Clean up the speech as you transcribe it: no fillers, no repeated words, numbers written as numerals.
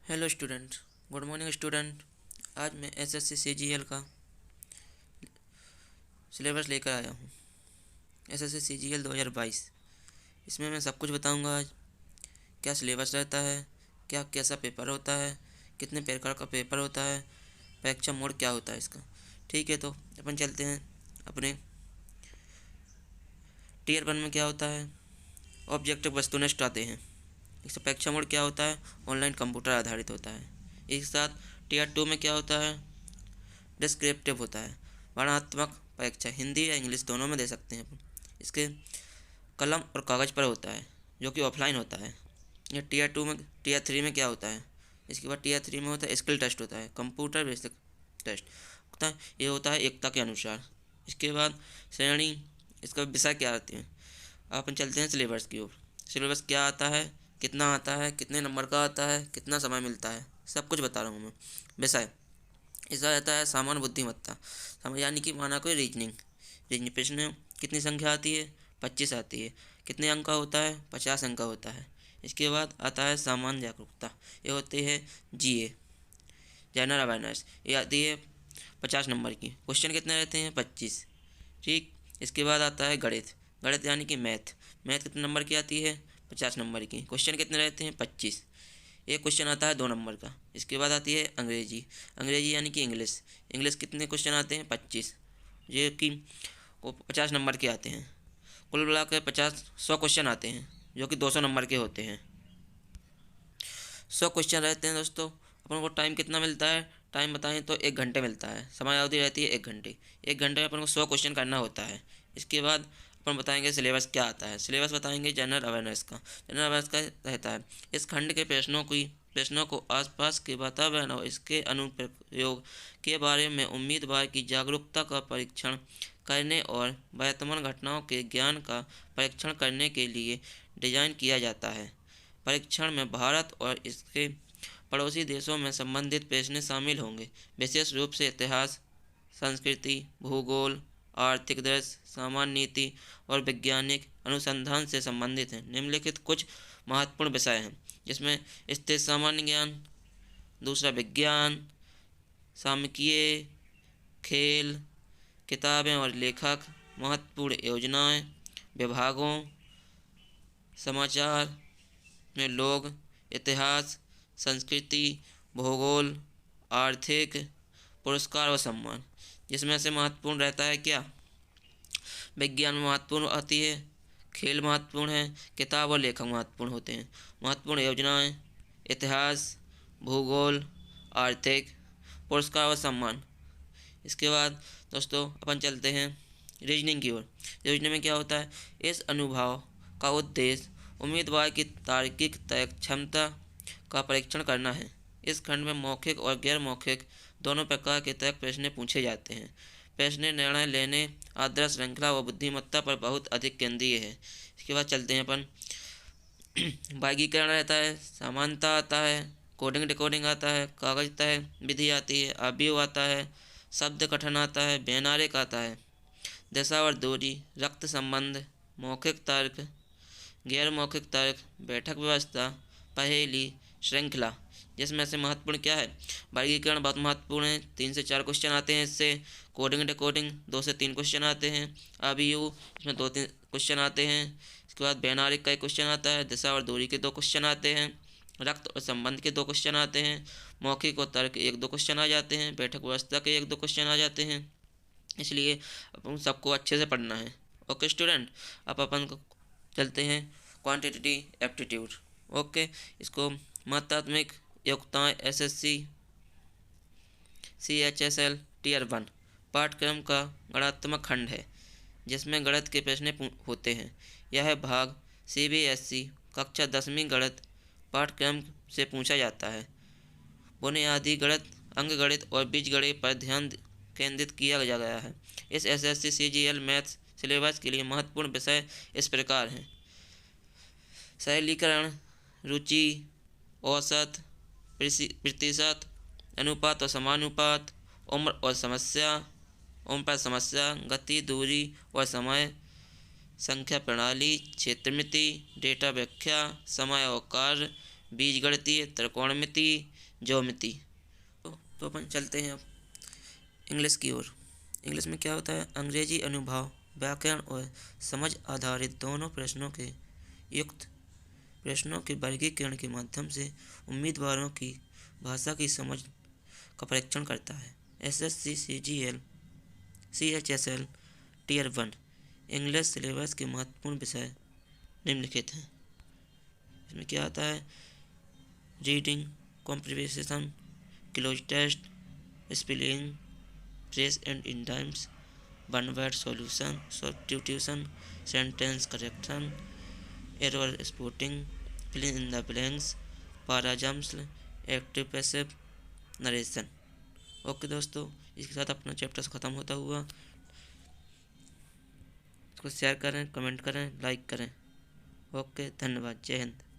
Hello student, good morning student. आज मैं SSC CGL का सिलेबस लेकर आया हूँ। SSC CGL 2022। इसमें मैं सब कुछ बताऊँगा। आज क्या सिलेबस रहता है, क्या कैसा पेपर होता है, कितने प्रकार का पेपर होता है, परीक्षा मोड क्या होता है इसका। ठीक है, तो अपन चलते हैं अपने टीयर 1 में क्या होता है। ऑब्जेक्टिव वस्तुनिष्ठ आते हैं। इसका परीक्षा मोड क्या होता है, ऑनलाइन कंप्यूटर आधारित होता है। एक साथ टीयर 2 में क्या होता है, डिस्क्रिप्टिव होता है। वर्णनात्मक परीक्षा हिंदी या इंग्लिश दोनों में दे सकते हैं अपन। इसके कलम और कागज़ पर होता है, जो कि ऑफलाइन होता है। यह टीयर 3 में क्या होता है। इसके बाद टीयर 3 में होता है स्किल टेस्ट होता है, कंप्यूटर बेसिक टेस्ट होता है। ये होता है एकता के अनुसार। इसके बाद श्रेणी, इसका विषय क्या आते हैं। अपन चलते हैं सिलेबस की ओर। सिलेबस क्या आता है, कितना आता है, कितने नंबर का आता है, कितना समय मिलता है, सब कुछ बता रहा हूँ मैं। विषय इसका रहता है सामान्य बुद्धिमत्ता, यानी कि माना कोई रीजनिंग प्रश्न कितनी संख्या आती है, 25 आती है। कितने अंक का होता है, 50 अंक का होता है। इसके बाद आता है सामान्य जागरूकता, ये होती है जीए, जनरल अवेयरनेस, ये आती है 50 नंबर की। क्वेश्चन कितने रहते हैं, 25। ठीक। इसके बाद आता है गणित यानी कि मैथ कितने नंबर की आती है, 50 नंबर की। क्वेश्चन कितने रहते हैं, 25। एक क्वेश्चन आता है 2 नंबर का। इसके बाद आती है अंग्रेजी यानी कि इंग्लिश कितने क्वेश्चन आते हैं, 25, जो कि 50 नंबर के आते हैं। कुल मिला कर 100 क्वेश्चन आते हैं, जो कि 200 नंबर के होते हैं। 100 क्वेश्चन रहते हैं दोस्तों। अपन को टाइम कितना मिलता है, टाइम बताएं तो 1 घंटे मिलता है। समय अवधि रहती है 1 घंटे। 1 घंटे में अपन को 100 क्वेश्चन करना होता है। इसके बाद अपन बताएंगे सिलेबस क्या आता है। सिलेबस बताएंगे जनरल अवेयरनेस का। जनरल अवेयरनेस का रहता है इस खंड के प्रश्नों को आसपास के वातावरण और इसके अनुप्रयोग के बारे में उम्मीदवार की जागरूकता का परीक्षण करने और वर्तमान घटनाओं के ज्ञान का परीक्षण करने के लिए डिज़ाइन किया जाता है। परीक्षण में भारत और इसके पड़ोसी देशों में संबंधित प्रश्न शामिल होंगे, विशेष रूप से इतिहास, संस्कृति, भूगोल, आर्थिक दृश्य, सामान्य नीति और वैज्ञानिक अनुसंधान से संबंधित हैं। निम्नलिखित कुछ महत्वपूर्ण विषय हैं, जिसमें स्थित सामान्य ज्ञान, दूसरा विज्ञान, सामयिकीय, खेल, किताबें और लेखक, महत्वपूर्ण योजनाएं, विभागों, समाचार में लोग, इतिहास, संस्कृति, भूगोल, आर्थिक, पुरस्कार और सम्मान। जिसमें से महत्वपूर्ण रहता है क्या, विज्ञान में महत्वपूर्ण आती है, खेल महत्वपूर्ण है, किताब और लेखक महत्वपूर्ण होते हैं। महत्वपूर्ण योजनाएं, इतिहास, भूगोल, आर्थिक, पुरस्कार और सम्मान। इसके बाद दोस्तों अपन चलते हैं रीजनिंग की ओर। रीजनिंग में क्या होता है, इस अनुभव का उद्देश्य उम्मीदवार की तार्किक तर्क क्षमता का परीक्षण करना है। इस खंड में मौखिक और गैर मौखिक दोनों प्रकार के तर्क प्रश्न पूछे जाते हैं। प्रश्न निर्णय लेने, आदर्श श्रृंखला व बुद्धिमत्ता पर बहुत अधिक केंद्रीय है। इसके बाद चलते हैं अपन वर्गीकरण रहता है, समानता आता है, कोडिंग डिकोडिंग आता है, कागज तय विधि आती है, अवयव आता है, शब्द गठन आता है, व्यवहारिक आता है, दिशा और दूरी, रक्त संबंध, मौखिक तर्क, गैर मौखिक तर्क, बैठक व्यवस्था, पहेली, श्रृंखला। जिसमें से महत्वपूर्ण क्या है, वर्गीकरण बहुत महत्वपूर्ण है, 3 से 4 क्वेश्चन आते हैं इससे। कोडिंग डिकोडिंग 2 से 3 क्वेश्चन आते हैं। अवयव इसमें 2-3 क्वेश्चन आते हैं। इसके बाद व्यवहारिक का 1 क्वेश्चन आता है, दिशा और दूरी के 2 क्वेश्चन आते हैं, रक्त और संबंध के 2 क्वेश्चन आते हैं, मौखिक और तर्क 1-2 क्वेश्चन आ जाते हैं, बैठक व्यवस्था के 1-2 क्वेश्चन आ जाते हैं। इसलिए अपन सबको अच्छे से पढ़ना है। ओके स्टूडेंट, अब अपन को चलते हैं क्वांटिटेटिव एप्टीट्यूड। ओके, इसको मात्रात्मक योग्यताएं एसएससी CHSL टीयर 1 पाठ्यक्रम का गणनात्मक खंड है, जिसमें गणित के प्रश्न होते हैं। यह भाग CBSE कक्षा 10वीं गणित पाठ्यक्रम से पूछा जाता है। बुनियादी गणित, अंकगणित और बीजगणित पर ध्यान केंद्रित किया गया है। इस एसएससी CGL मैथ्स सिलेबस के लिए महत्वपूर्ण विषय इस प्रकार हैं: सरलीकरण, रुचि, औसत, प्रतिशत, अनुपात और समानुपात, उम्र पर समस्या, गति, दूरी और समय, संख्या प्रणाली, क्षेत्रमिति, डेटा व्याख्या, समय और कार्य, बीजगणितीय, त्रिकोणमिति, ज्योमिति। तो अपन चलते हैं अब इंग्लिश की ओर। इंग्लिश में क्या होता है? अंग्रेजी अनुभाव, व्याकरण और समझ आधारित दोनों प्रश्नों के युक्त प्रश्नों के वर्गीकरण के माध्यम से उम्मीदवारों की भाषा की समझ का परीक्षण करता है। SSC CGL CHSL Tier 1 English syllabus के महत्वपूर्ण विषय निम्नलिखित हैं। इसमें क्या आता है? Reading comprehension, cloze test, spelling, phrase and idioms, one word solution, substitution, sentence correction, error spotting, filling in the blanks, parajumbles, active passive, narration. Okay दोस्तों, इसके साथ अपना चैप्टर ख़त्म होता हुआ। इसको शेयर करें, कमेंट करें, लाइक करें। ओके, धन्यवाद, जय हिंद।